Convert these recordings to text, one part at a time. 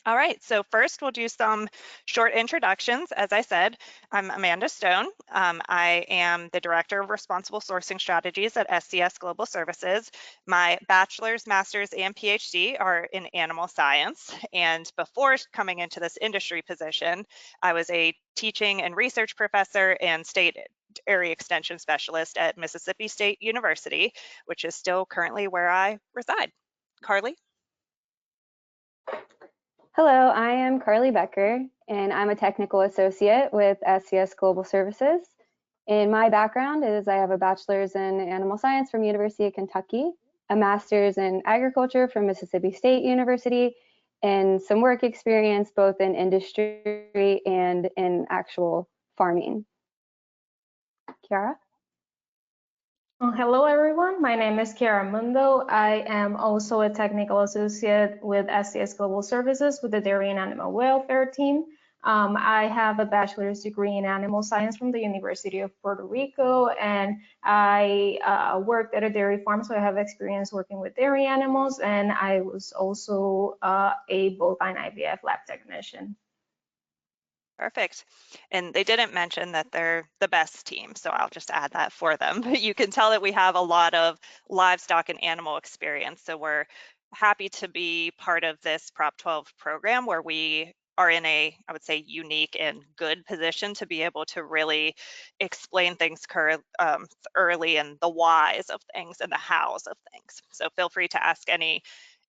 All right, so first we'll do some short introductions. As I said, I'm Amanda Stone. I am the Director of Responsible Sourcing Strategies at SCS Global Services. My bachelor's, master's, and PhD are in animal science. And before coming into this industry position, I was a teaching and research professor and state area extension specialist at Mississippi State University, which is still currently where I reside. Carly? Hello, I am Carly Becker, and I'm a technical associate with SCS Global Services. And my background is I have a bachelor's in animal science from University of Kentucky, a master's in agriculture from Mississippi State University, and some work experience both in industry and in actual farming. Kiara? Hello, everyone. My name is Kiara Mundo. I am also a technical associate with SCS Global Services with the Dairy and Animal Welfare team. I have a bachelor's degree in animal science from the University of Puerto Rico, and I worked at a dairy farm, so I have experience working with dairy animals, and I was also a bovine IVF lab technician. Perfect. And they didn't mention that they're the best team, so I'll just add that for them. But you can tell that we have a lot of livestock and animal experience. So we're happy to be part of this Prop 12 program where we are in a, I would say, unique and good position to be able to really explain things early and the whys of things and the hows of things. So feel free to ask any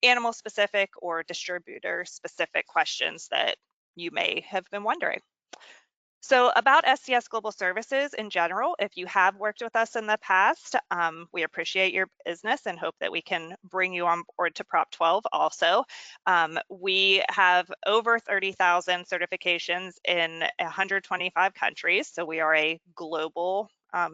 animal specific or distributor specific questions that you may have been wondering. So about SCS Global Services in general, if you have worked with us in the past, we appreciate your business and hope that we can bring you on board to Prop 12 also. We have over 30,000 certifications in 125 countries, so we are a global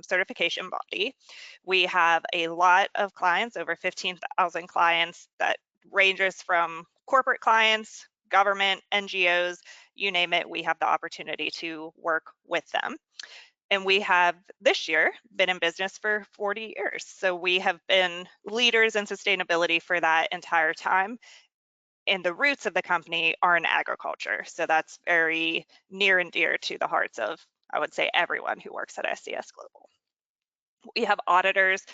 certification body. We have a lot of clients, over 15,000 clients that ranges from corporate clients, government, NGOs, you name it, we have the opportunity to work with them. And we have this year been in business for 40 years. So we have been leaders in sustainability for that entire time. And the roots of the company are in agriculture. So that's very near and dear to the hearts of, I would say, everyone who works at SCS Global. We have auditors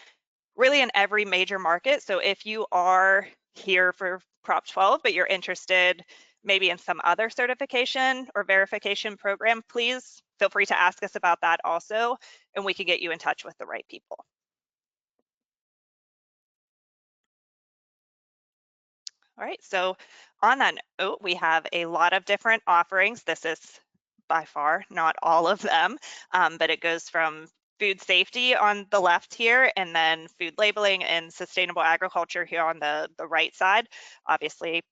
really in every major market. So if you are here for Prop 12, but you're interested maybe in some other certification or verification program, please feel free to ask us about that also, and we can get you in touch with the right people. All right, so on that note, we have a lot of different offerings. This is by far not all of them, but it goes from food safety on the left here, and then food labeling and sustainable agriculture here on the right side. Obviously,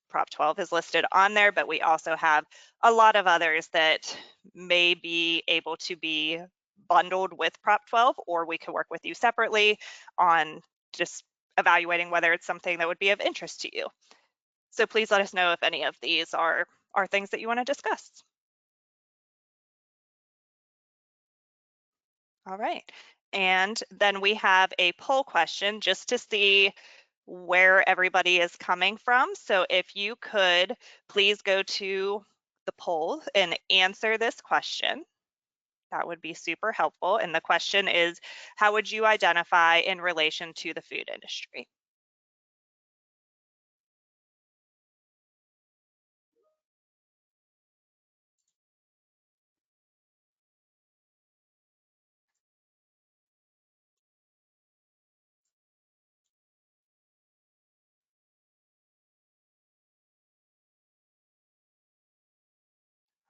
Prop 12 is listed on there, but we also have a lot of others that may be able to be bundled with Prop 12, or we could work with you separately on just evaluating whether it's something that would be of interest to you. So please let us know if any of these are things that you want to discuss. All right, and then we have a poll question just to see where everybody is coming from. So if you could please go to the poll and answer this question, that would be super helpful. And the question is, how would you identify in relation to the food industry?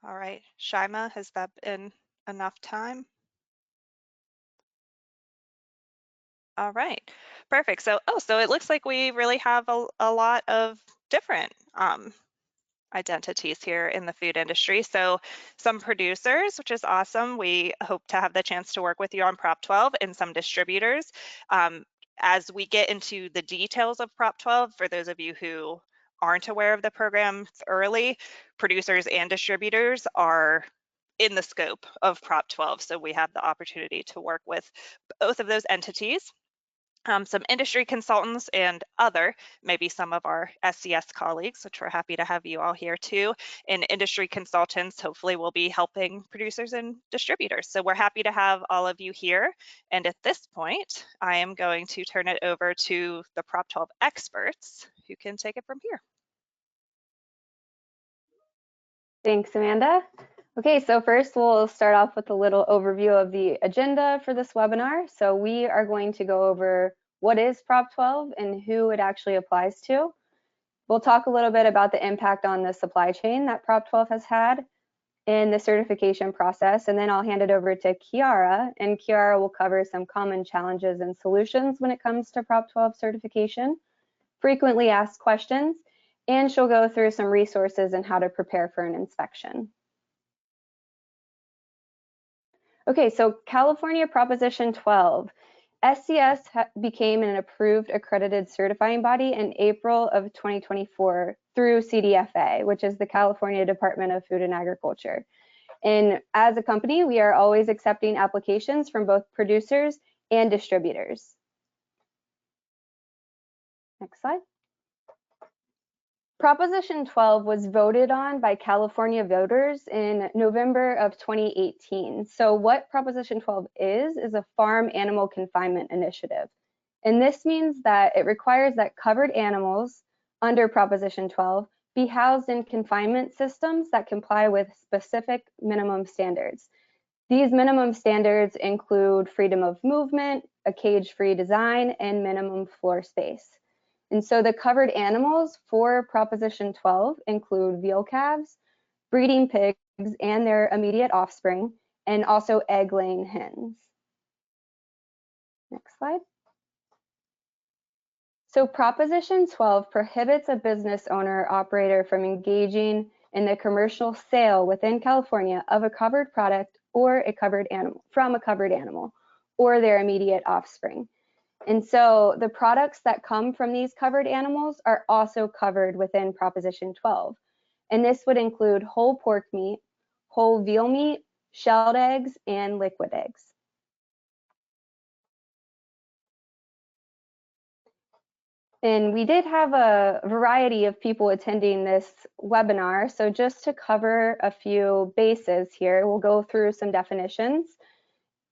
All right, Shima, has that been enough time? All right, perfect. So, so it looks like we really have a lot of different identities here in the food industry. So some producers, which is awesome. We hope to have the chance to work with you on Prop 12, and some distributors. As we get into the details of Prop 12, for those of you who aren't aware of the program early, producers and distributors are in the scope of Prop 12. So we have the opportunity to work with both of those entities. some industry consultants and other, maybe some of our SCS colleagues, which we're happy to have you all here too, and industry consultants hopefully will be helping producers and distributors. So we're happy to have all of you here. And at this point, I am going to turn it over to the Prop 12 experts who can take it from here. Thanks, Amanda. Okay, so first we'll start off with a little overview of the agenda for this webinar. So we are going to go over what is Prop 12 and who it actually applies to. We'll talk a little bit about the impact on the supply chain that Prop 12 has had in the certification process, and then I'll hand it over to Kiara, and Kiara will cover some common challenges and solutions when it comes to Prop 12 certification, frequently asked questions, and she'll go through some resources and how to prepare for an inspection. Okay, so California Proposition 12. SCS became an approved accredited certifying body in April of 2024 through CDFA, which is the California Department of Food and Agriculture. And as a company, we are always accepting applications from both producers and distributors. Next slide. Proposition 12 was voted on by California voters in November of 2018. So what Proposition 12 is a farm animal confinement initiative. And this means that it requires that covered animals under Proposition 12 be housed in confinement systems that comply with specific minimum standards. These minimum standards include freedom of movement, a cage-free design, and minimum floor space. And so the covered animals for Proposition 12 include veal calves, breeding pigs and their immediate offspring, and also egg-laying hens. Next slide. So Proposition 12 prohibits a business owner or operator from engaging in the commercial sale within California of a covered product or a covered animal from a covered animal or their immediate offspring. And so the products that come from these covered animals are also covered within Proposition 12. And this would include whole pork meat, whole veal meat, shelled eggs, and liquid eggs. And we did have a variety of people attending this webinar. So just to cover a few bases here, we'll go through some definitions.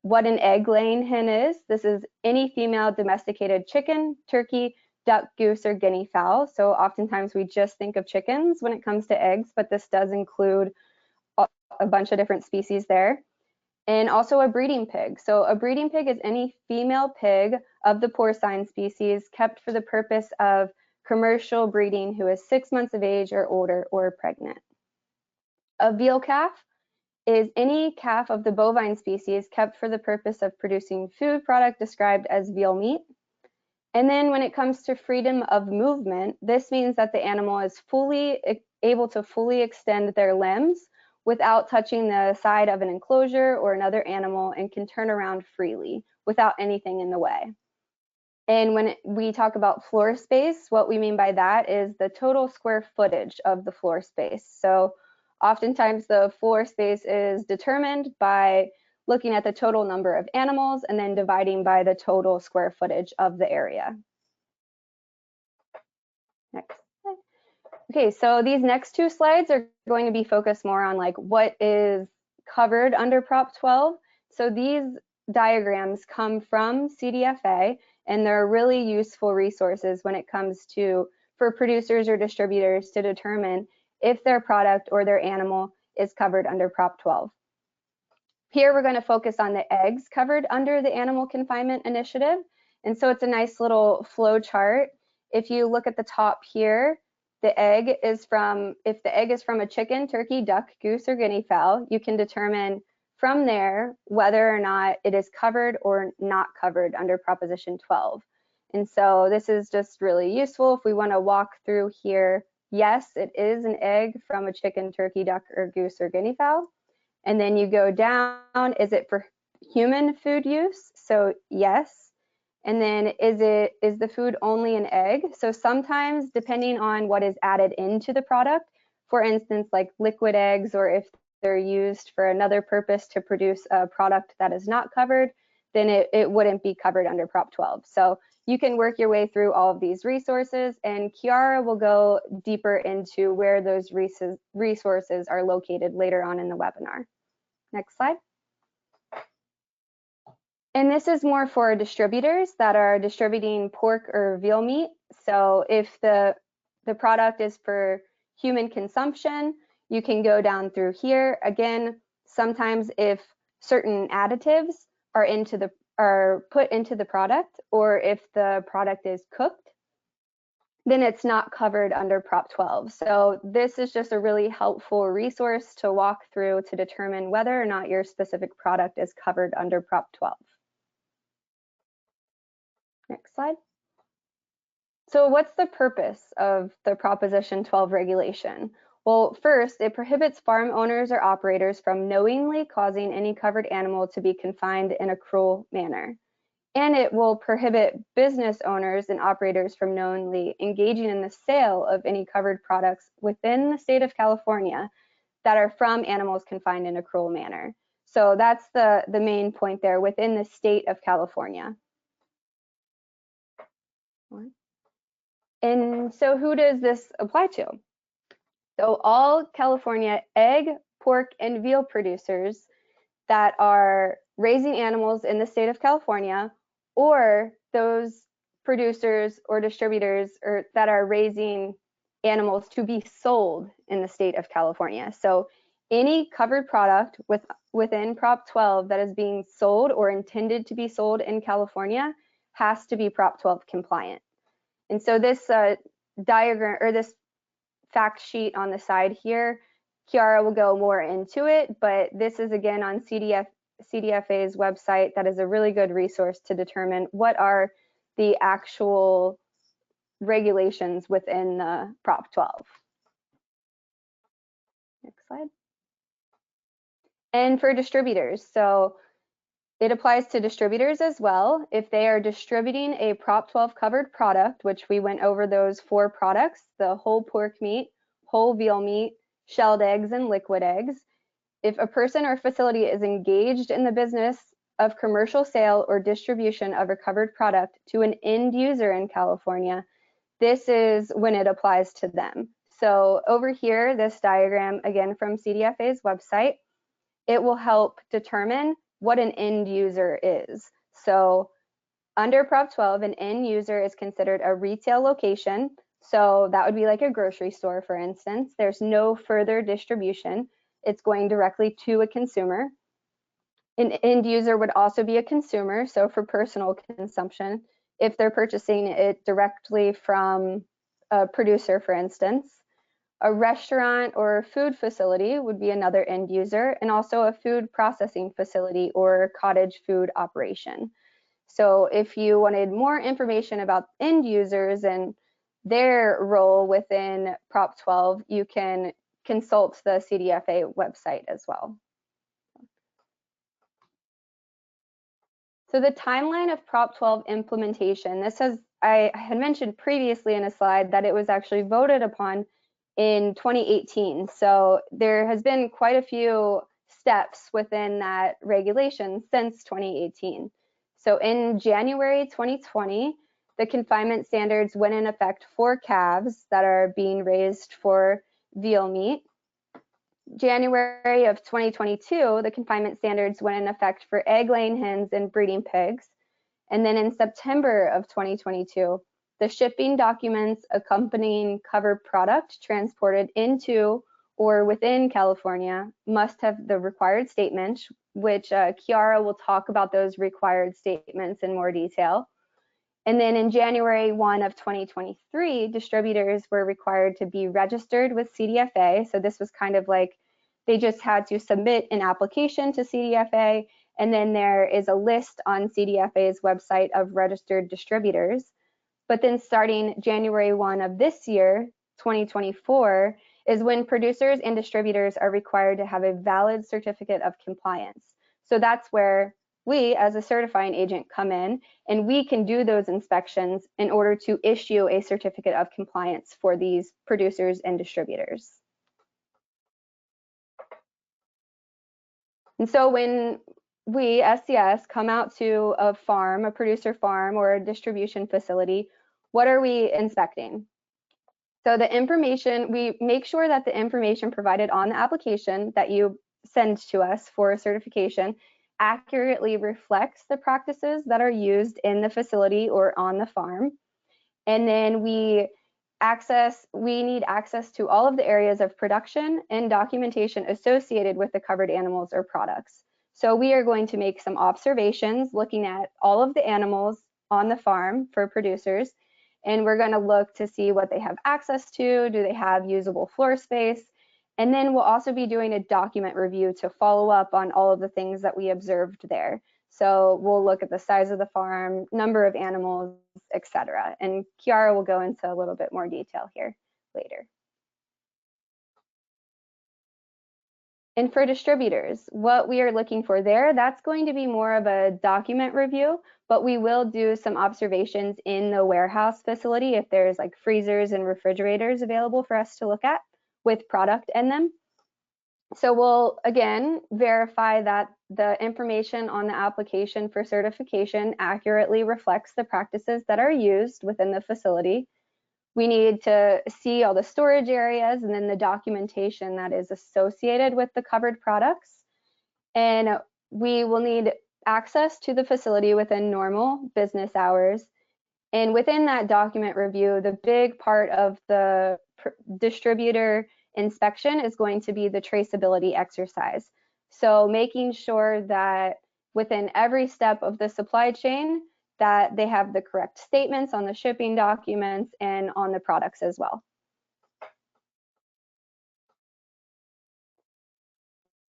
What an egg-laying hen is. This is any female domesticated chicken, turkey, duck, goose, or guinea fowl. So oftentimes we just think of chickens when it comes to eggs, but this does include a bunch of different species there. And also a breeding pig. So a breeding pig is any female pig of the porcine species kept for the purpose of commercial breeding who is 6 months of age or older or pregnant. A veal calf is any calf of the bovine species kept for the purpose of producing food product described as veal meat. And then when it comes to freedom of movement, this means that the animal is able to fully extend their limbs without touching the side of an enclosure or another animal and can turn around freely without anything in the way. And when we talk about floor space, what we mean by that is the total square footage of the floor space. So oftentimes the floor space is determined by looking at the total number of animals and then dividing by the total square footage of the area. Next. Okay, so these next two slides are going to be focused more on like what is covered under Prop 12. So these diagrams come from CDFA and they're really useful resources when it comes to for producers or distributors to determine if their product or their animal is covered under Prop 12. Here we're going to focus on the eggs covered under the Animal Confinement Initiative. And so it's a nice little flow chart. If you look at the top here, if the egg is from a chicken, turkey, duck, goose, or guinea fowl, you can determine from there whether or not it is covered or not covered under Proposition 12. And so this is just really useful if we want to walk through here. Yes, it is an egg from a chicken, turkey, duck, or goose, or guinea fowl. And then you go down, is it for human food use? So yes. And then is the food only an egg? So sometimes depending on what is added into the product, for instance, like liquid eggs, or if they're used for another purpose to produce a product that is not covered, then it wouldn't be covered under Prop 12. So you can work your way through all of these resources, and Kiara will go deeper into where those resources are located later on in the webinar. Next slide. And this is more for distributors that are distributing pork or veal meat. So if the product is for human consumption, you can go down through here. Again, sometimes if certain additives are put into the product, or if the product is cooked, then it's not covered under Prop 12. So this is just a really helpful resource to walk through to determine whether or not your specific product is covered under Prop 12. Next slide. So what's the purpose of the Proposition 12 regulation? Well, first, it prohibits farm owners or operators from knowingly causing any covered animal to be confined in a cruel manner. And it will prohibit business owners and operators from knowingly engaging in the sale of any covered products within the state of California that are from animals confined in a cruel manner. So that's the main point there, within the state of California. And so who does this apply to? So all California egg, pork, and veal producers that are raising animals in the state of California, or those producers or distributors that are raising animals to be sold in the state of California. So any covered product within Prop 12 that is being sold or intended to be sold in California has to be Prop 12 compliant. And so this diagram, or this fact sheet on the side here, Kiara will go more into it, but this is again on CDFA's website. That is a really good resource to determine what are the actual regulations within the Prop 12. Next slide. And for distributors, so it applies to distributors as well. If they are distributing a Prop 12 covered product, which we went over those 4 products, the whole pork meat, whole veal meat, shelled eggs, and liquid eggs. If a person or facility is engaged in the business of commercial sale or distribution of a covered product to an end user in California, this is when it applies to them. So over here, this diagram, again from CDFA's website, it will help determine what an end user is. So under Prop 12, an end user is considered a retail location. So that would be like a grocery store, for instance. There's no further distribution. It's going directly to a consumer. An end user would also be a consumer, so for personal consumption, if they're purchasing it directly from a producer, for instance. A restaurant or food facility would be another end user, and also a food processing facility or cottage food operation. So if you wanted more information about end users and their role within Prop 12, you can consult the CDFA website as well. So the timeline of Prop 12 implementation, I had mentioned previously in a slide that it was actually voted upon in 2018. So there has been quite a few steps within that regulation since 2018. So in January 2020, the confinement standards went in effect for calves that are being raised for veal meat. January of 2022, the confinement standards went in effect for egg-laying hens and breeding pigs. And then in September of 2022, the shipping documents accompanying covered product transported into or within California must have the required statements, which Kiara will talk about those required statements in more detail. And then in January 1 of 2023, distributors were required to be registered with CDFA. So this was kind of like they just had to submit an application to CDFA, and then there is a list on CDFA's website of registered distributors. But then starting January 1 of this year, 2024, is when producers and distributors are required to have a valid certificate of compliance. So that's where we, as a certifying agent, come in, and we can do those inspections in order to issue a certificate of compliance for these producers and distributors. And so when we, SCS, come out to a farm, a producer farm or a distribution facility, what are we inspecting? So the information, we make sure that the information provided on the application that you send to us for certification accurately reflects the practices that are used in the facility or on the farm. And then we need access to all of the areas of production and documentation associated with the covered animals or products. So we are going to make some observations looking at all of the animals on the farm for producers, and we're going to look to see what they have access to. Do they have usable floor space? And then we'll also be doing a document review to follow up on all of the things that we observed there. So we'll look at the size of the farm, number of animals, etc. And Kiara will go into a little bit more detail here later. And for distributors, what we are looking for there, that's going to be more of a document review, but we will do some observations in the warehouse facility if there's like freezers and refrigerators available for us to look at with product in them. So we'll, again, verify that the information on the application for certification accurately reflects the practices that are used within the facility. We need to see all the storage areas and then the documentation that is associated with the covered products. And we will need access to the facility within normal business hours. And within that document review, the big part of the distributor inspection is going to be the traceability exercise. So making sure that within every step of the supply chain, that they have the correct statements on the shipping documents and on the products as well.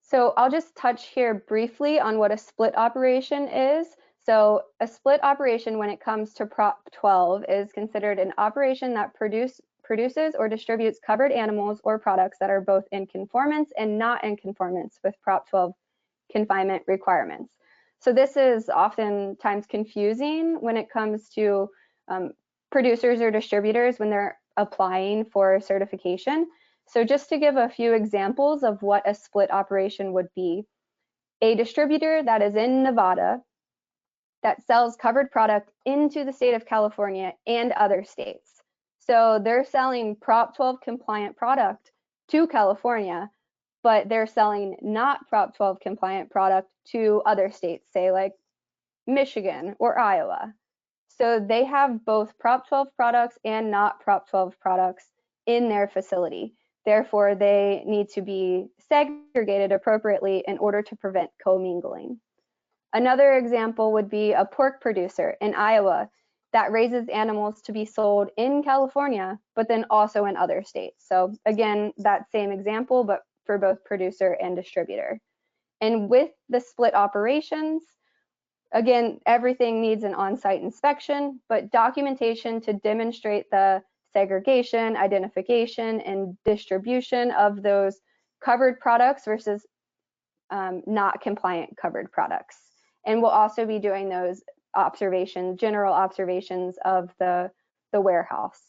So I'll just touch here briefly on what a split operation is. So a split operation when it comes to Prop 12 is considered an operation that produces or distributes covered animals or products that are both in conformance and not in conformance with Prop 12 confinement requirements. So this is oftentimes confusing when it comes to producers or distributors when they're applying for certification. So just to give a few examples of what a split operation would be, a distributor that is in Nevada that sells covered product into the state of California and other states. So they're selling Prop 12 compliant product to California, but they're selling not Prop 12 compliant product to other states, say like Michigan or Iowa. So they have both Prop 12 products and not Prop 12 products in their facility. Therefore, they need to be segregated appropriately in order to prevent commingling. Another example would be a pork producer in Iowa that raises animals to be sold in California, but then also in other states. So again, that same example, but for both producer and distributor. And with the split operations, again, everything needs an on-site inspection, but documentation to demonstrate the segregation, identification, and distribution of those covered products versus not compliant covered products. And we'll also be doing those general observations of the warehouse.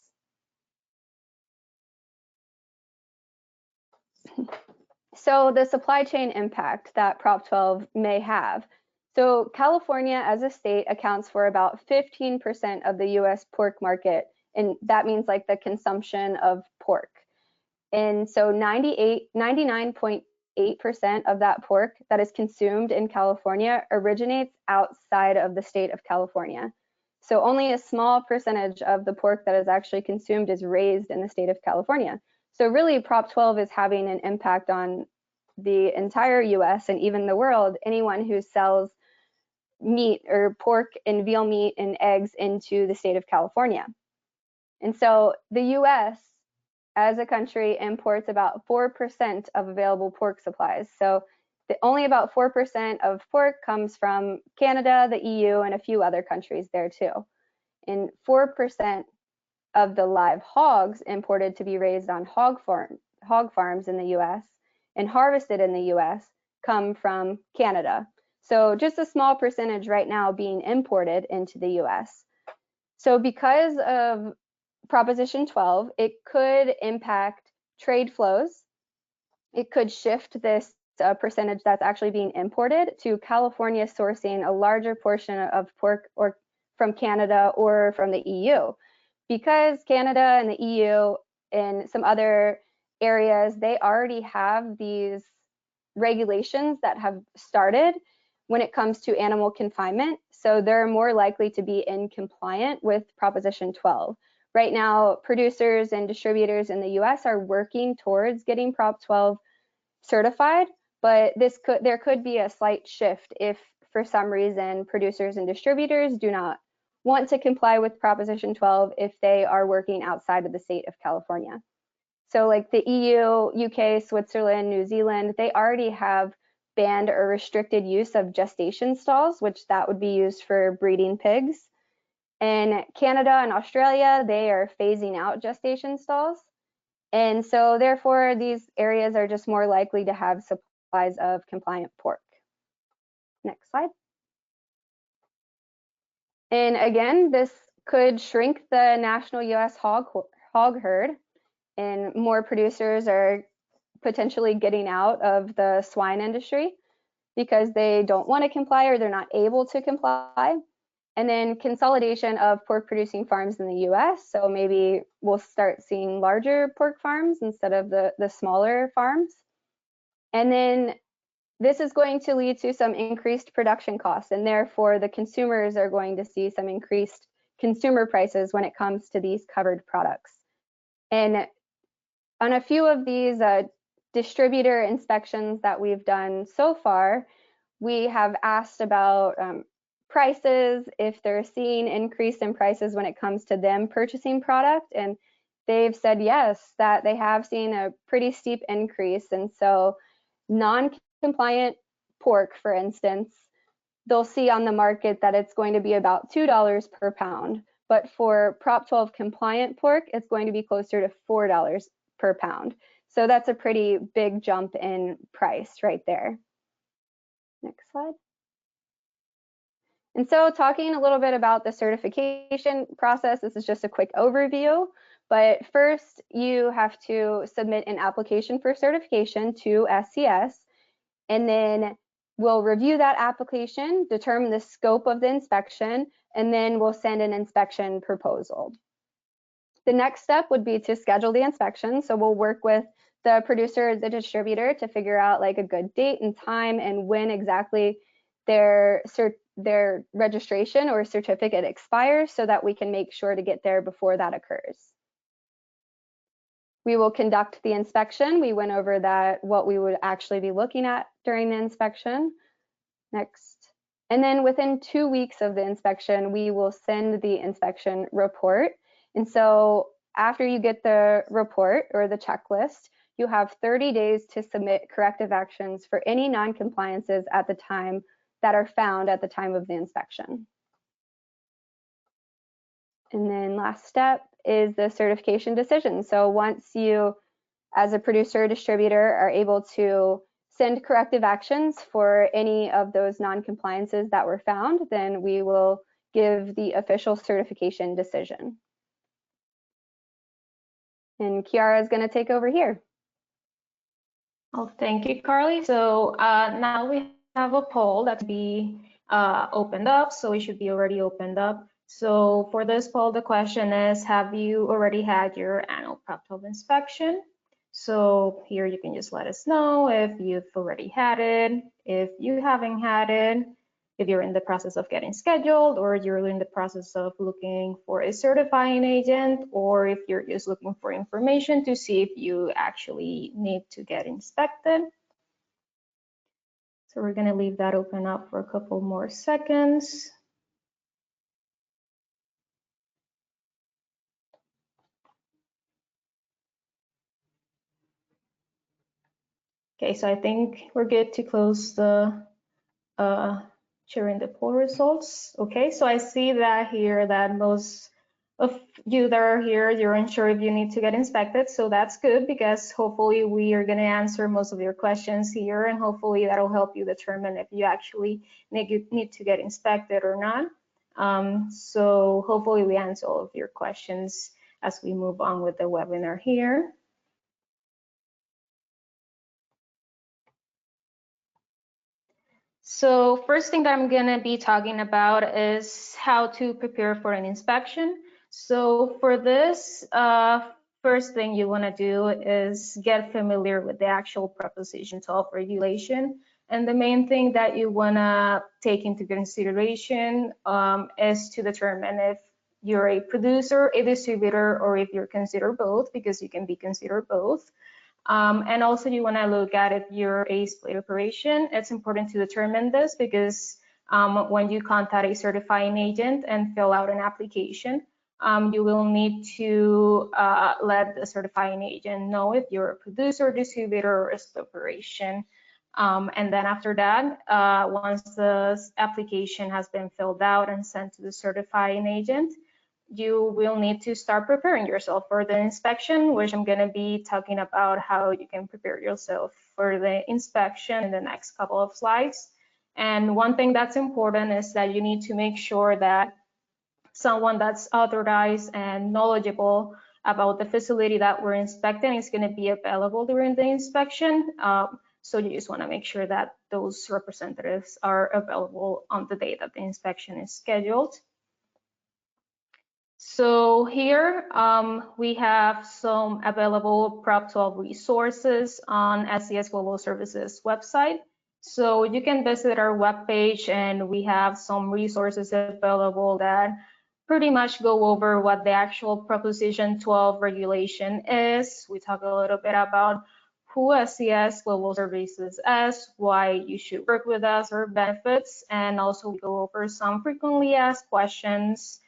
So the supply chain impact that Prop 12 may have. So California as a state accounts for about 15% of the US pork market, and that means like the consumption of pork. And so 99.8% of that pork that is consumed in California originates outside of the state of California. So only a small percentage of the pork that is actually consumed is raised in the state of California. So really Prop 12 is having an impact on the entire US and even the world, anyone who sells meat or pork and veal meat and eggs into the state of California. And so the US as a country imports about 4% of available pork supplies. So only about 4% of pork comes from Canada, the EU, and a few other countries there too. And 4% of the live hogs imported to be raised on hog farms in the US and harvested in the US come from Canada. So just a small percentage right now being imported into the US. So because of Proposition 12, it could impact trade flows. It could shift this percentage that's actually being imported to California sourcing a larger portion of pork or from Canada or from the EU. Because Canada and the EU and some other areas, they already have these regulations that have started when it comes to animal confinement. So they're more likely to be in compliant with Proposition 12. Right now, producers and distributors in the US are working towards getting Prop 12 certified, but there could be a slight shift if for some reason producers and distributors do not want to comply with Proposition 12 if they are working outside of the state of California. So like the EU, UK, Switzerland, New Zealand, they already have banned or restricted use of gestation stalls, which that would be used for breeding pigs. In Canada and Australia, they are phasing out gestation stalls. And so therefore, these areas are just more likely to have supplies of compliant pork. Next slide. And again, this could shrink the national US hog herd, and more producers are potentially getting out of the swine industry because they don't want to comply or they're not able to comply. And then consolidation of pork producing farms in the US. So maybe we'll start seeing larger pork farms instead of the smaller farms. And then this is going to lead to some increased production costs, and therefore the consumers are going to see some increased consumer prices when it comes to these covered products. And on a few of these distributor inspections that we've done so far, we have asked about prices, if they're seeing increase in prices when it comes to them purchasing product, and they've said yes, that they have seen a pretty steep increase. And so non-compliant pork, for instance, they'll see on the market that it's going to be about $2 per pound. But for Prop 12 compliant pork, it's going to be closer to $4 per pound. So that's a pretty big jump in price right there. Next slide. And so talking a little bit about the certification process, this is just a quick overview. But first, you have to submit an application for certification to SCS, and then we'll review that application, determine the scope of the inspection, and then we'll send an inspection proposal. The next step would be to schedule the inspection. So we'll work with the producer, the distributor, to figure out like a good date and time and when exactly their registration or certificate expires so that we can make sure to get there before that occurs. We will conduct the inspection. We went over that, what we would actually be looking at during the inspection. Next. And then within 2 weeks of the inspection, we will send the inspection report. And so after you get the report or the checklist, you have 30 days to submit corrective actions for any non-compliances at the time that are found at the time of the inspection. And then last step is the certification decision. So once you, as a producer or distributor, are able to send corrective actions for any of those non-compliances that were found, then we will give the official certification decision. And Kiara is going to take over here. Oh, thank you, Carly. So now we have a poll that be opened up, so it should be already opened up. So for this poll, the question is, have you already had your annual Prop 12 inspection? So here you can just let us know if you've already had it, if you haven't had it, if you're in the process of getting scheduled, or you're in the process of looking for a certifying agent, or if you're just looking for information to see if you actually need to get inspected. So we're going to leave that open up for a couple more seconds. Okay, so I think we're good to close the sharing the poll results. Okay, so I see that here that most of you that are here, you're unsure if you need to get inspected. So that's good, because hopefully we are going to answer most of your questions here, and hopefully that'll help you determine if you actually need to get inspected or not. So hopefully we answer all of your questions as we move on with the webinar here. So first thing that I'm gonna be talking about is how to prepare for an inspection. So for this, first thing you wanna do is get familiar with the actual Proposition 12 regulation. And the main thing that you wanna take into consideration is to determine if you're a producer, a distributor, or if you're considered both, because you can be considered both. And also you want to look at if you're a split operation. It's important to determine this because when you contact a certifying agent and fill out an application, you will need to let the certifying agent know if you're a producer, distributor, or a split operation. And then after that, once the application has been filled out and sent to the certifying agent, you will need to start preparing yourself for the inspection, which I'm going to be talking about how you can prepare yourself for the inspection in the next couple of slides. And one thing that's important is that you need to make sure that someone that's authorized and knowledgeable about the facility that we're inspecting is going to be available during the inspection. So you just want to make sure that those representatives are available on the day that the inspection is scheduled. So here we have some available Prop 12 resources on SCS Global Services website. So you can visit our webpage and we have some resources available that pretty much go over what the actual Proposition 12 regulation is. We talk a little bit about who SCS Global Services is, why you should work with us, or benefits, and also we go over some frequently asked questions.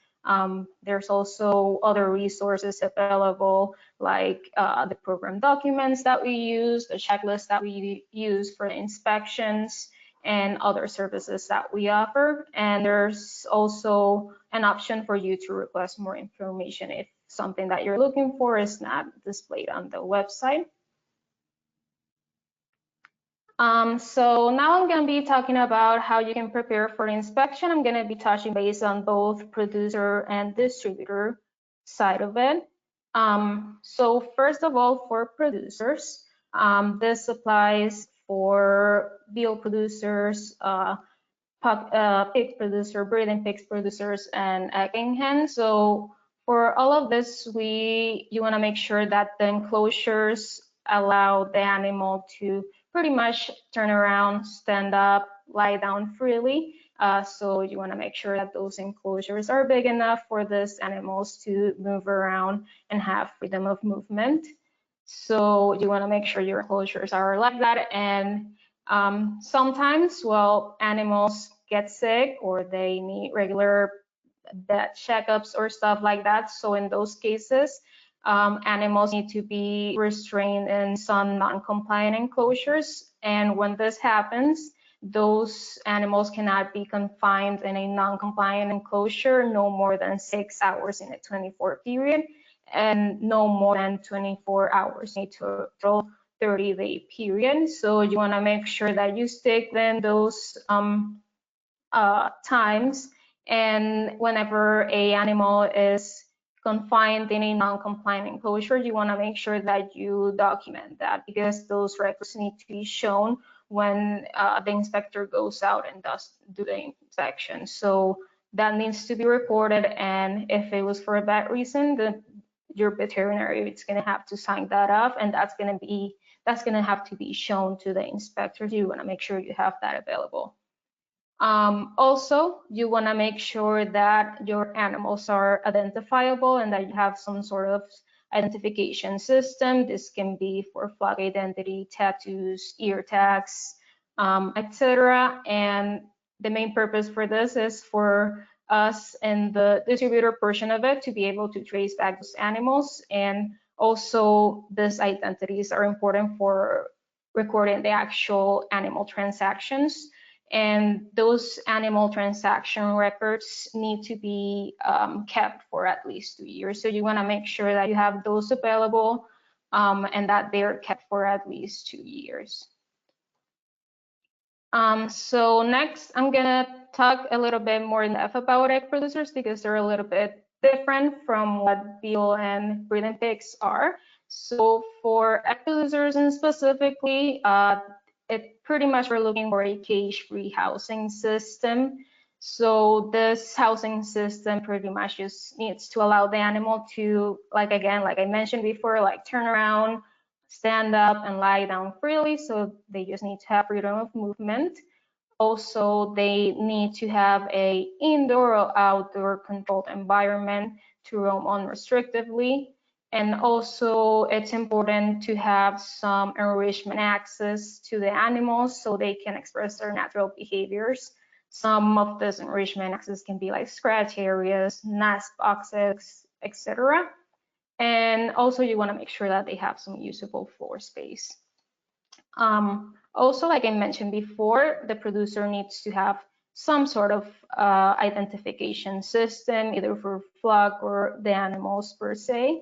There's also other resources available like the program documents that we use, the checklist that we use for the inspections, and other services that we offer. And there's also an option for you to request more information if something that you're looking for is not displayed on the website. So now I'm going to be talking about how you can prepare for the inspection. I'm going to be touching base on both producer and distributor side of it. So first of all, for producers, this applies for veal producers, pig producer, breeding pigs producers, and egging hens. So for all of this, you want to make sure that the enclosures allow the animal to pretty much turn around, stand up, lie down freely. So you want to make sure that those enclosures are big enough for these animals to move around and have freedom of movement. So you want to make sure your enclosures are like that. And sometimes, well, animals get sick or they need regular vet checkups or stuff like that. So in those cases, animals need to be restrained in some non-compliant enclosures. And when this happens, those animals cannot be confined in a non-compliant enclosure no more than 6 hours in a 24 period and no more than 24 hours in a total 30-day period. So you want to make sure that you stick within those times. And whenever a animal is confined in a non-compliant enclosure, you want to make sure that you document that because those records need to be shown when the inspector goes out and does do the inspection. So that needs to be reported, and if it was for a bad reason, your veterinary is going to have to sign that off, and that's going to have to be shown to the inspector. You want to make sure you have that available. Also, you want to make sure that your animals are identifiable and that you have some sort of identification system. This can be for flag identity, tattoos, ear tags, etc. And the main purpose for this is for us and the distributor portion of it to be able to trace back those animals. And also, these identities are important for recording the actual animal transactions. And those animal transaction records need to be kept for at least 2 years. So you want to make sure that you have those available and that they're kept for at least 2 years. So next, I'm gonna talk a little bit more in depth about egg producers because they're a little bit different from what veal and breeding pigs are. So for egg producers and specifically, it pretty much we're looking for a cage-free housing system. So this housing system pretty much just needs to allow the animal to, like I mentioned before, like turn around, stand up, and lie down freely. So they just need to have freedom of movement. Also, they need to have a indoor or outdoor controlled environment to roam unrestrictedly. And also, it's important to have some enrichment access to the animals so they can express their natural behaviors. Some of this enrichment access can be like scratch areas, nest boxes, etc. And also, you want to make sure that they have some usable floor space. Also, like I mentioned before, the producer needs to have some sort of identification system, either for flock or the animals per se.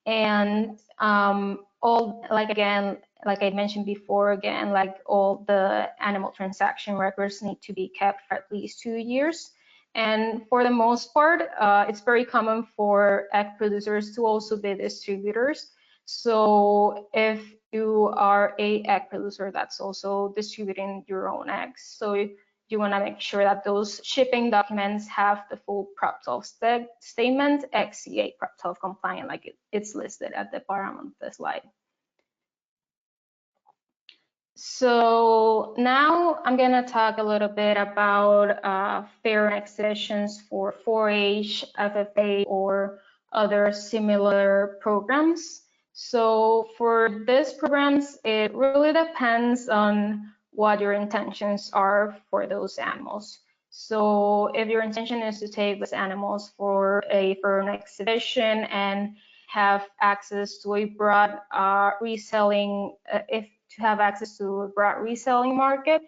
And all, like I mentioned before, again, like all the animal transaction records need to be kept for at least 2 years. And for the most part, it's very common for egg producers to also be distributors. So if you are a egg producer that's also distributing your own eggs, so you want to make sure that those shipping documents have the full Prop 12 statement, XCA Prop 12 compliant, like it's listed at the bottom of the slide. So now I'm going to talk a little bit about fair and exhibitions for 4-H, FFA, or other similar programs. So for these programs, it really depends on what your intentions are for those animals. So if your intention is to take these animals for a fair and exhibition and have access to a broad reselling, to have access to a broad reselling market,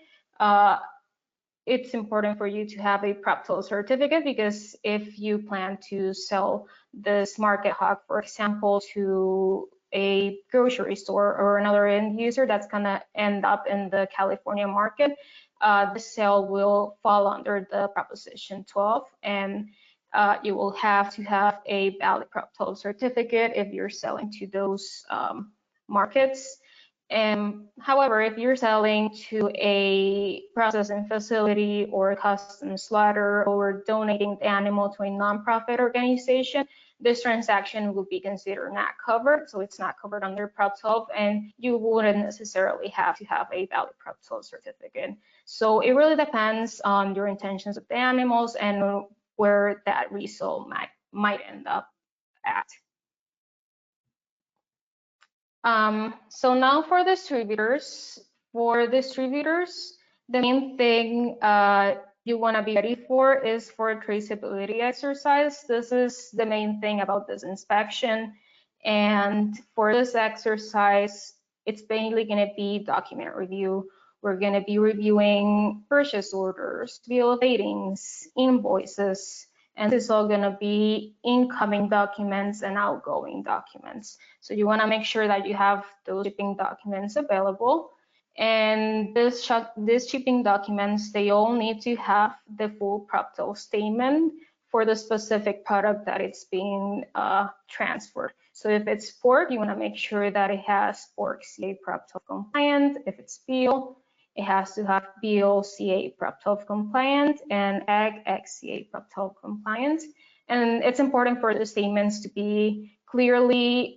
it's important for you to have a Prop 12 certificate, because if you plan to sell this market hog, for example, to a grocery store or another end user that's gonna end up in the California market, the sale will fall under the Proposition 12, and you will have to have a valid Prop 12 certificate if you're selling to those markets. However, if you're selling to a processing facility or a custom slaughter, or donating the animal to a nonprofit organization, this transaction would be considered not covered. So it's not covered under Prop 12, and you wouldn't necessarily have to have a valid Prop 12 certificate. So it really depends on your intentions of the animals and where that result might end up at. So now for distributors. For distributors, the main thing you want to be ready for is for traceability exercise. This is the main thing about this inspection. And for this exercise, it's mainly going to be document review. We're going to be reviewing purchase orders, bill of ladings, invoices, and this is all going to be incoming documents and outgoing documents. So you want to make sure that you have those shipping documents available. And these shipping documents, they all need to have the full Prop 12 statement for the specific product that it's being transferred. So if it's pork, you want to make sure that it has pork CA Prop 12 compliant. If it's veal, it has to have veal CA Prop 12 compliant, and egg XCA Prop 12 compliant. And it's important for the statements to be clearly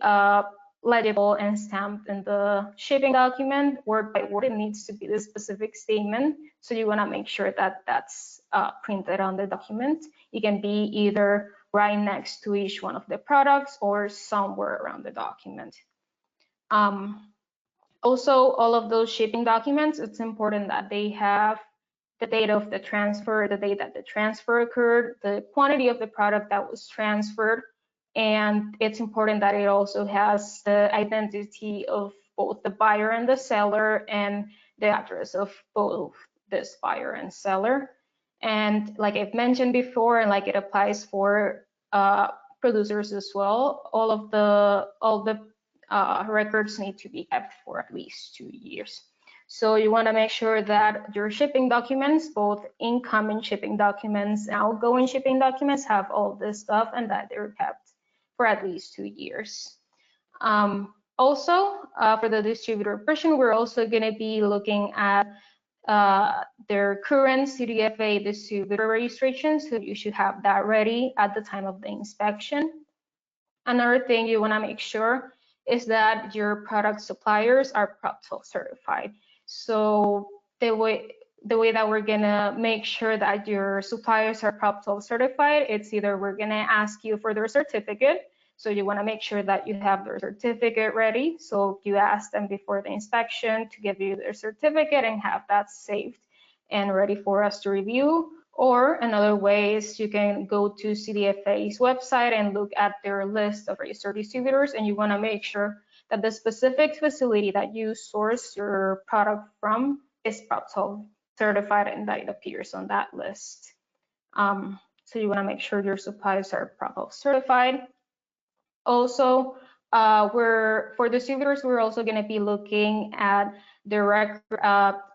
legible and stamped in the shipping document. Word by word, it needs to be the specific statement. So you want to make sure that that's printed on the document. It can be either right next to each one of the products or somewhere around the document. Also, all of those shipping documents, it's important that they have the date of the transfer, the date that the transfer occurred, the quantity of the product that was transferred, and it's important that it also has the identity of both the buyer and the seller, and the address of both this buyer and seller. And like I've mentioned before, and like it applies for producers as well, all the records need to be kept for at least 2 years. So you want to make sure that your shipping documents, both incoming shipping documents and outgoing shipping documents, have all this stuff and that they're kept for at least 2 years. Also, for the distributor portion, we're also going to be looking at their current CDFA distributor registration, so you should have that ready at the time of the inspection. Another thing you want to make sure is that your product suppliers are Prop 12 certified. So the way that we're gonna make sure that your suppliers are Prop 12 certified, it's either we're gonna ask you for their certificate. So you want to make sure that you have their certificate ready. So you ask them before the inspection to give you their certificate and have that saved and ready for us to review. Or another way is you can go to CDFA's website and look at their list of registered distributors, and you want to make sure that the specific facility that you source your product from is Prop 12 certified and that it appears on that list. So you want to make sure your supplies are Prop 12 certified. Also, for distributors, we're also going to be looking at the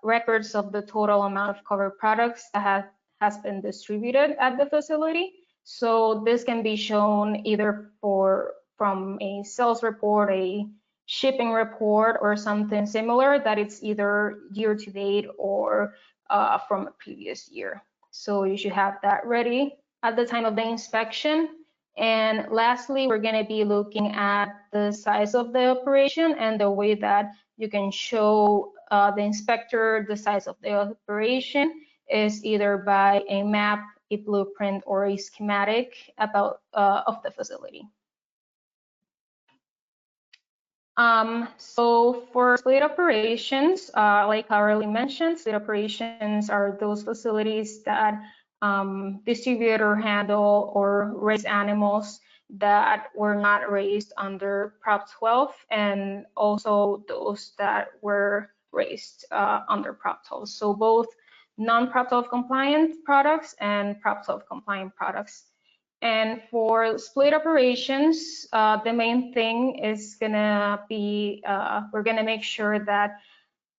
records of the total amount of covered products that has been distributed at the facility. So this can be shown either from a sales report, a shipping report, or something similar that it's either year to date or from a previous year. So you should have that ready at the time of the inspection. And lastly, we're going to be looking at the size of the operation and the way that you can show the inspector the size of the operation is either by a map, a blueprint, or a schematic about of the facility. So for split operations, like I already mentioned, split operations are those facilities that distribute or handle or raise animals that were not raised under Prop 12, and also those that were raised under Prop 12. So both non-Prop 12 compliant products and Prop 12 compliant products. And for split operations, the main thing is gonna be, we're gonna make sure that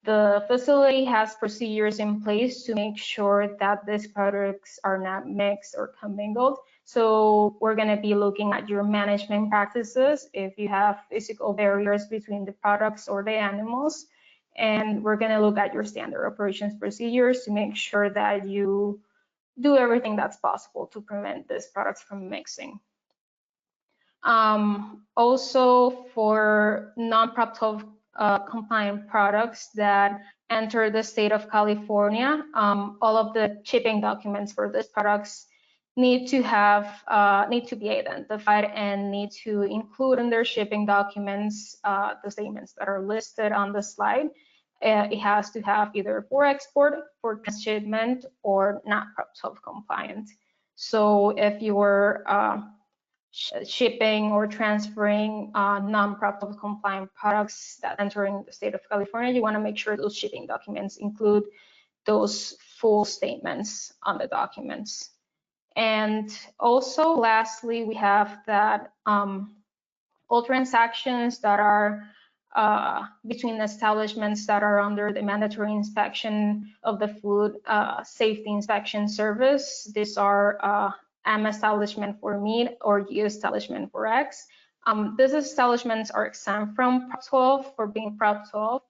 the facility has procedures in place to make sure that these products are not mixed or commingled. So we're gonna be looking at your management practices, if you have physical barriers between the products or the animals. And we're gonna look at your standard operations procedures to make sure that you do everything that's possible to prevent these products from mixing. Also, for non-Prop 12 compliant products that enter the state of California, all of the shipping documents for these products need to be identified and need to include in their shipping documents the statements that are listed on the slide. It has to have either for export, for transshipment, or not Prop 12 compliant. So if you're shipping or transferring non-Prop 12 compliant products that entering the state of California, you want to make sure those shipping documents include those full statements on the documents. And also, lastly, we have that all transactions that are between establishments that are under the mandatory inspection of the food safety inspection service. These are M establishment for meat or G establishment for eggs. These establishments are exempt from Prop 12 for being Prop 12,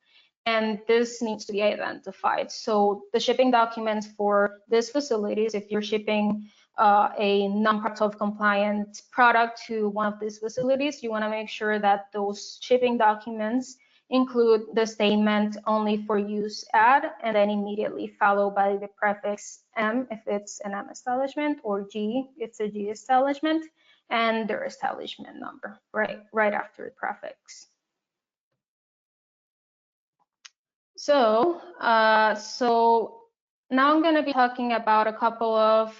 and this needs to be identified. So the shipping documents for these facilities, if you're shipping a non-Prop 12 compliant product to one of these facilities, you want to make sure that those shipping documents include the statement "only for use" ad, and then immediately followed by the prefix M if it's an M establishment, or G if it's a G establishment, and their establishment number right after the prefix. So now I'm going to be talking about a couple of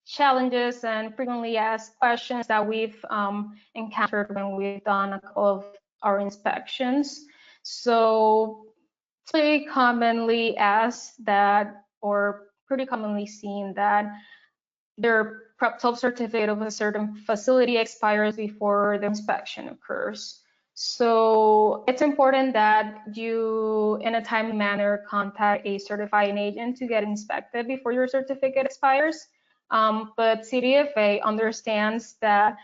challenges and frequently asked questions that we've encountered when we've done a couple of our inspections. So it's pretty commonly asked that, or pretty commonly seen that their Prop 12 certificate of a certain facility expires before the inspection occurs. So it's important that you, in a timely manner, contact a certifying agent to get inspected before your certificate expires. But CDFA understands that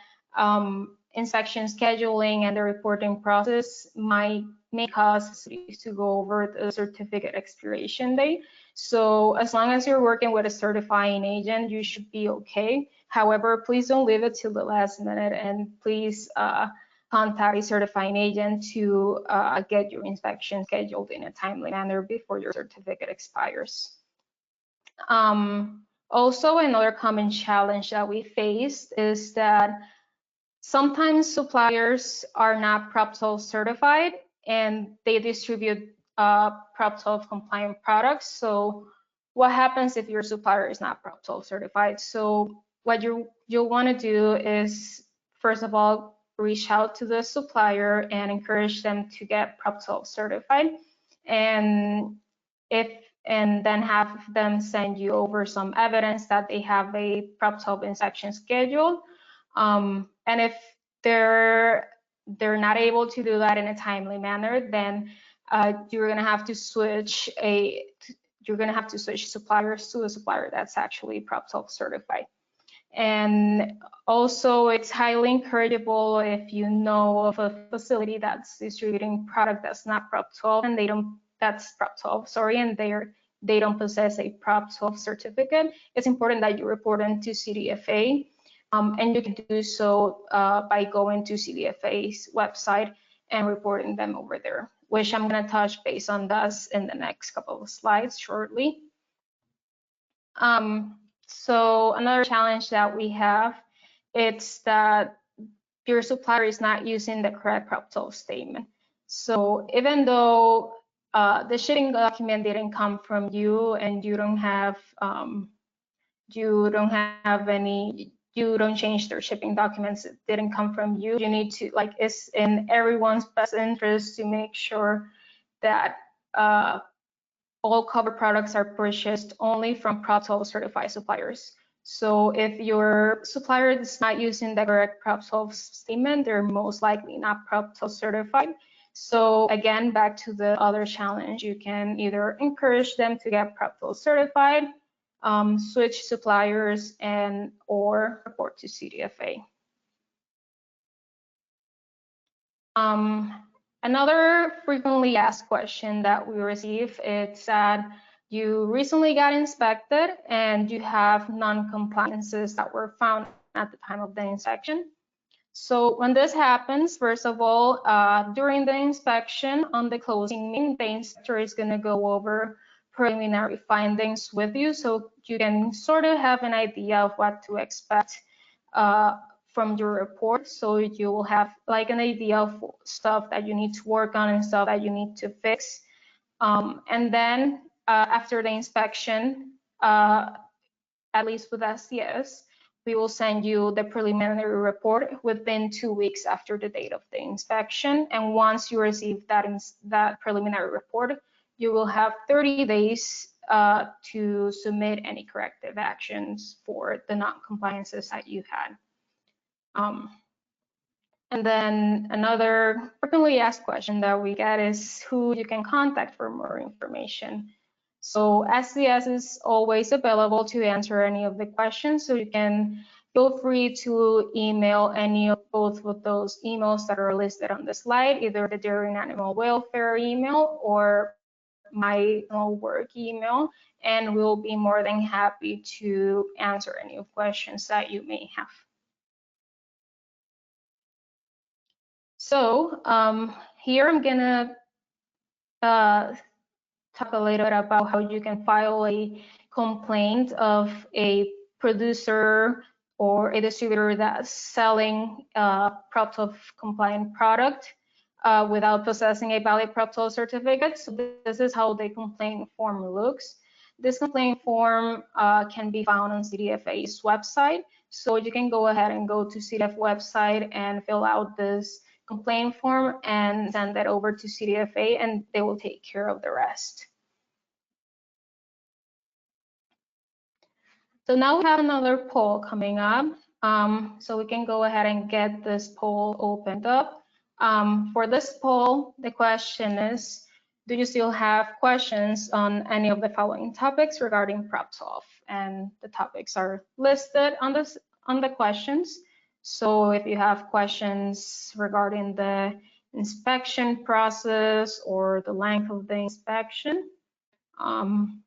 inspection scheduling and the reporting process may cause cities to go over the certificate expiration date. So as long as you're working with a certifying agent, you should be okay. However, please don't leave it till the last minute, and please contact a certifying agent to get your inspection scheduled in a timely manner before your certificate expires. Also, another common challenge that we face is that sometimes suppliers are not Prop 12 certified and they distribute Prop 12 compliant products. So what happens if your supplier is not Prop 12 certified? So what you'll want to do is, first of all, reach out to the supplier and encourage them to get Prop 12 certified. And then have them send you over some evidence that they have a Prop 12 inspection schedule. And if they're not able to do that in a timely manner, then you're gonna have to switch suppliers to a supplier that's actually Prop 12 certified. And also, it's highly encourageable if you know of a facility that's distributing product that's not Prop 12 and that's Prop 12, sorry, and they don't possess a Prop 12 certificate. It's important that you report them to CDFA, and you can do so by going to CDFA's website and reporting them over there, which I'm going to touch base on this in the next couple of slides shortly. So another challenge that we have, it's that your supplier is not using the correct Prop 12 statement. So even though the shipping document didn't come from you and you don't change their shipping documents, it didn't come from you, you need to, like, it's in everyone's best interest to make sure that all covered products are purchased only from Prop 12 certified suppliers. So if your supplier is not using the correct Prop 12 statement, they're most likely not Prop 12 certified. So again, back to the other challenge, you can either encourage them to get Prop 12 certified, switch suppliers, or report to CDFA. Another frequently asked question that we receive is that you recently got inspected and you have non-compliances that were found at the time of the inspection. So when this happens, first of all, during the inspection on the closing meeting, the inspector is going to go over preliminary findings with you, so you can sort of have an idea of what to expect from your report. So you will have like an idea of stuff that you need to work on and stuff that you need to fix. And then after the inspection, at least with SCS, we will send you the preliminary report within 2 weeks after the date of the inspection. And once you receive that preliminary report, you will have 30 days to submit any corrective actions for the non-compliances that you had. And then another frequently asked question that we get is who you can contact for more information. So SCS is always available to answer any of the questions, so you can feel free to email any of both of those emails that are listed on the slide, either the Dairy and Animal Welfare email or my work email, and we'll be more than happy to answer any of questions that you may have. So here I'm gonna talk a little bit about how you can file a complaint of a producer or a distributor that's selling a Prop 12 compliant product without possessing a valid Prop 12 certificate. So this is how the complaint form looks. This complaint form can be found on CDFA's website. So you can go ahead and go to CDF website and fill out this complaint form and send that over to CDFA, and they will take care of the rest. So now we have another poll coming up. So we can go ahead and get this poll opened up. For this poll, the question is, do you still have questions on any of the following topics regarding Prop 12? And the topics are listed on the questions. So if you have questions regarding the inspection process or the length of the inspection,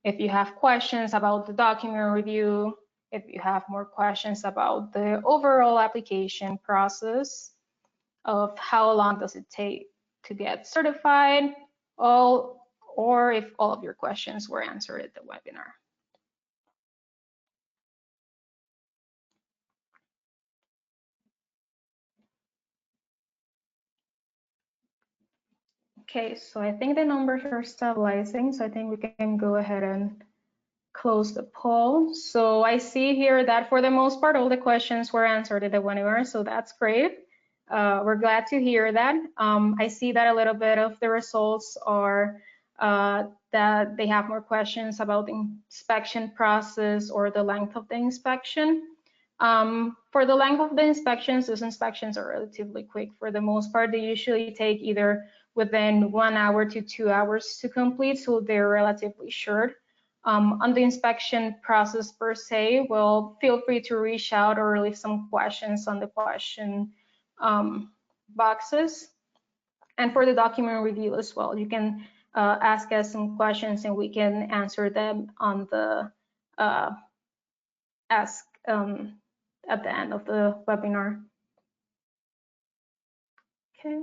if you have questions about the document review, if you have more questions about the overall application process of how long does it take to get certified, or if all of your questions were answered at the webinar. Okay, so I think the numbers are stabilizing, so I think we can go ahead and close the poll. So I see here that for the most part, all the questions were answered at the webinar, so that's great. We're glad to hear that. I see that a little bit of the results are that they have more questions about the inspection process or the length of the inspection. For the length of the inspections, those inspections are relatively quick. For the most part, they usually take either within 1 hour to 2 hours to complete, so they're relatively short. On the inspection process per se, well, feel free to reach out or leave some questions on the question boxes. And for the document review as well, you can ask us some questions and we can answer them on the ask at the end of the webinar. Okay.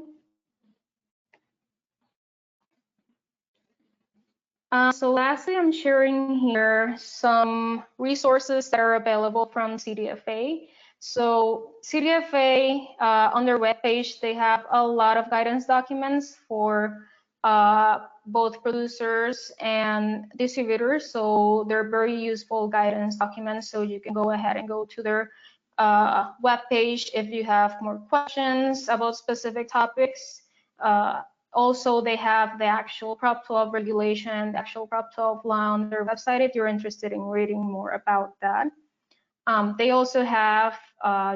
So lastly, I'm sharing here some resources that are available from CDFA. So CDFA, on their webpage, they have a lot of guidance documents for both producers and distributors. So they're very useful guidance documents. So you can go ahead and go to their webpage if you have more questions about specific topics. Also, they have the actual Prop 12 regulation, the actual Prop 12 law on their website if you're interested in reading more about that. They also have,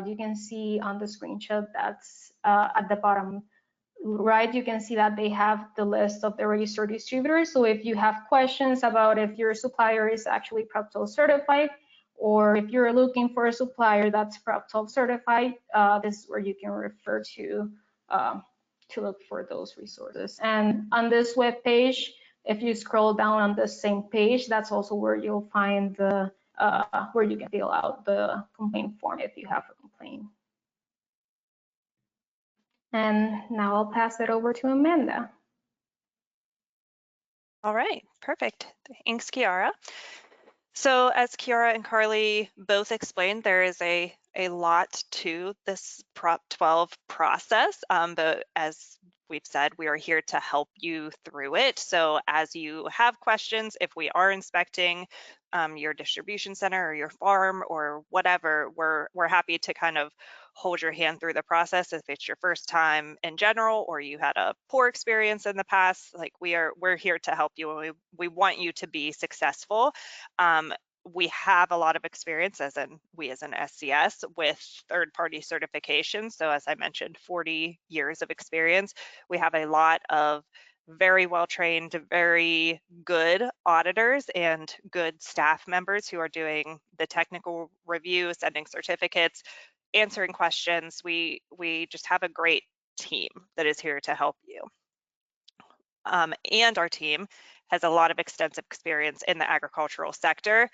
you can see on the screenshot that's at the bottom right, you can see that they have the list of the registered distributors. So if you have questions about if your supplier is actually Prop 12 certified, or if you're looking for a supplier that's Prop 12 certified, this is where you can refer to look for those resources. And on this web page, if you scroll down on the same page, that's also where you'll find the where you can fill out the complaint form if you have a complaint. And now I'll pass it over to Amanda. All right, perfect. Thanks, Kiara. So as Kiara and Carly both explained, there is a lot to this Prop 12 process, but as we've said, we are here to help you through it. So as you have questions, if we are inspecting your distribution center or your farm or whatever, we're happy to kind of hold your hand through the process. If it's your first time in general or you had a poor experience in the past, like we're here to help you, and we want you to be successful. We have a lot of experience as an SCS with third-party certification. So as I mentioned, 40 years of experience. We have a lot of very well-trained, very good auditors and good staff members who are doing the technical review, sending certificates, answering questions. We just have a great team that is here to help you. And our team has a lot of extensive experience in the agricultural sector.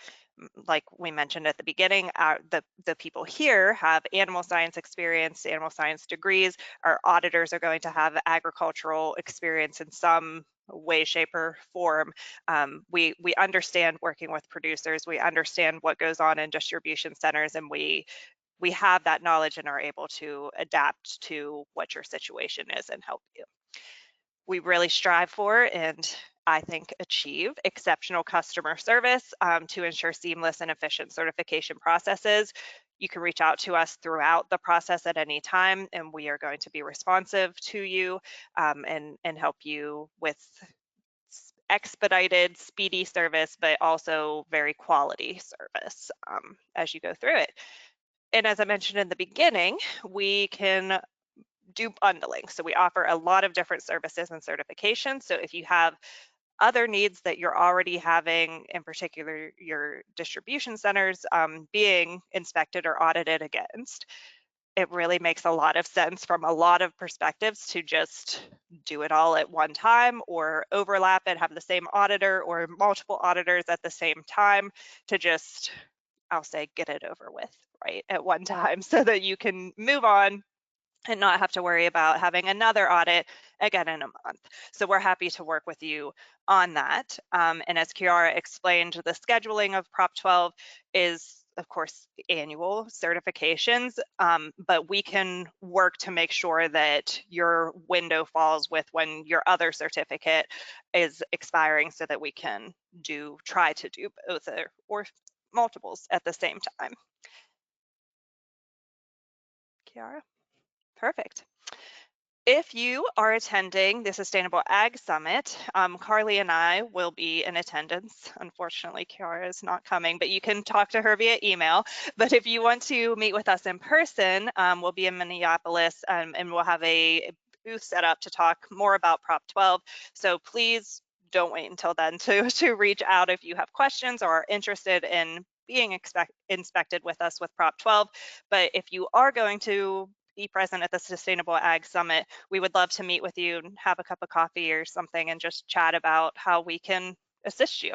Like we mentioned at the beginning, the people here have animal science experience, animal science degrees. Our auditors are going to have agricultural experience in some way, shape, or form. We understand working with producers. We understand what goes on in distribution centers, and we have that knowledge and are able to adapt to what your situation is and help you. We really strive for and I think achieve exceptional customer service to ensure seamless and efficient certification processes. You can reach out to us throughout the process at any time, and we are going to be responsive to you and help you with expedited, speedy service, but also very quality service as you go through it. And as I mentioned in the beginning, we can do bundling. So we offer a lot of different services and certifications. So if you have other needs that you're already having, in particular your distribution centers being inspected or audited against, it really makes a lot of sense from a lot of perspectives to just do it all at one time or overlap it, have the same auditor or multiple auditors at the same time to just, I'll say, get it over with, right, at one time so that you can move on and not have to worry about having another audit again in a month. So we're happy to work with you on that. And as Kiara explained, the scheduling of Prop 12 is, of course, annual certifications, but we can work to make sure that your window falls with when your other certificate is expiring so that we can try to do both or multiples at the same time. Kiara? Perfect. If you are attending the Sustainable Ag Summit, Carly and I will be in attendance. Unfortunately, Kiara is not coming, but you can talk to her via email. But if you want to meet with us in person, we'll be in Minneapolis, and we'll have a booth set up to talk more about Prop 12. So please don't wait until then to reach out if you have questions or are interested in being inspected with us with Prop 12. But if you are going to be present at the Sustainable Ag Summit, we would love to meet with you and have a cup of coffee or something and just chat about how we can assist you.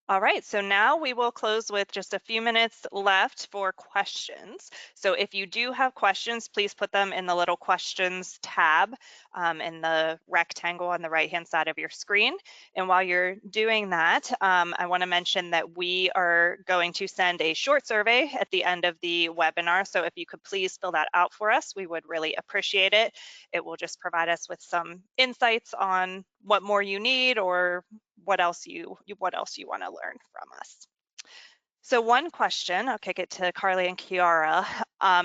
All right, so now we will close with just a few minutes left for questions. So if you do have questions, please put them in the little questions tab in the rectangle on the right-hand side of your screen. And while you're doing that, I want to mention that we are going to send a short survey at the end of the webinar. So if you could please fill that out for us, we would really appreciate it. It will just provide us with some insights on what more you need or what else you want to learn from us. So one question, I'll kick it to Carly and Kiara.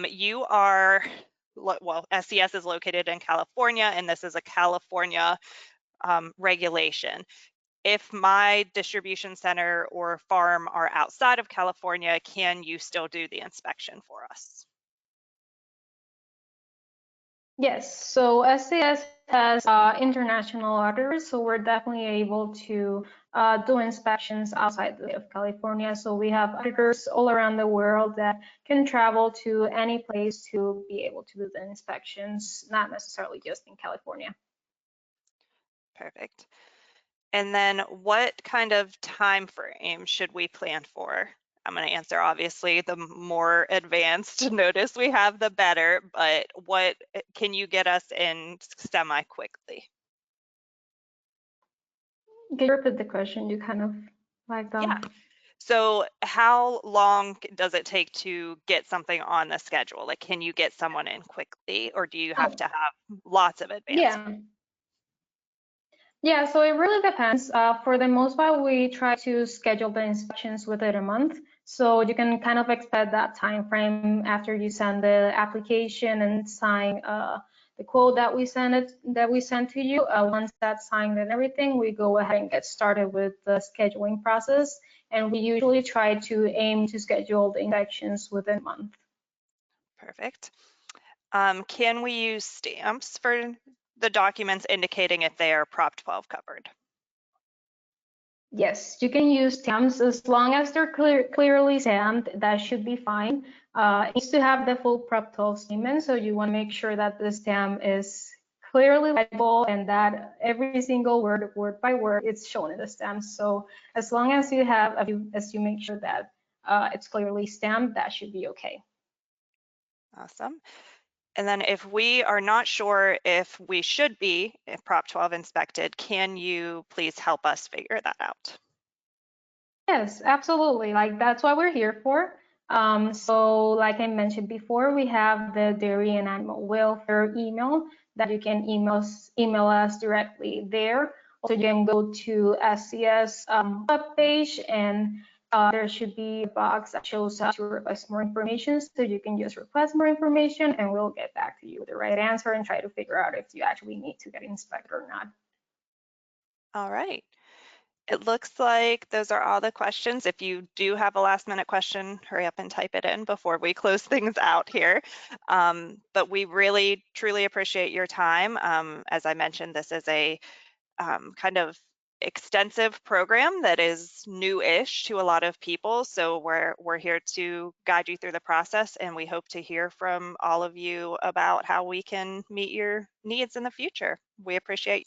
You are, well, SCS is located in California, and this is a California regulation. If my distribution center or farm are outside of California, can you still do the inspection for us? Yes, so SAS has international auditors, so we're definitely able to do inspections outside of California. So we have auditors all around the world that can travel to any place to be able to do the inspections, not necessarily just in California. Perfect. And then what kind of time frame should we plan for? I'm going to answer, obviously, the more advanced notice we have, the better, but what can you get us in semi quickly? Can you repeat the question? You kind of like Yeah. So how long does it take to get something on the schedule? Like, can you get someone in quickly, or do you have Oh, to have lots of advance? yeah. Yeah, so it really depends. For the most part, we try to schedule the inspections within a month. So you can kind of expect that time frame after you send the application and sign the quote that we send to you. Once that's signed and everything, we go ahead and get started with the scheduling process. And we usually try to aim to schedule the inspections within a month. Perfect. Can we use stamps for the documents indicating if they are Prop 12 covered? Yes, you can use stamps as long as they're clearly stamped. That should be fine. It needs to have the full Prop 12 statement, so you want to make sure that the stamp is clearly legible and that every single word, word by word, it's shown in the stamp. So as long as you make sure that it's clearly stamped, that should be okay. Awesome. And then if we are not sure if we should be Prop 12 inspected, can you please help us figure that out? Yes, absolutely. Like that's what we're here for. So like I mentioned before, we have the dairy and animal welfare email that you can email us directly there. Also, you can go to SCS webpage and there should be a box that shows how to request more information. So you can just request more information and we'll get back to you with the right answer and try to figure out if you actually need to get inspected or not. All right. It looks like those are all the questions. If you do have a last minute question, hurry up and type it in before we close things out here. But we really, truly appreciate your time. As I mentioned, this is a kind of extensive program that is new-ish to a lot of people. So we're here to guide you through the process, and we hope to hear from all of you about how we can meet your needs in the future. We appreciate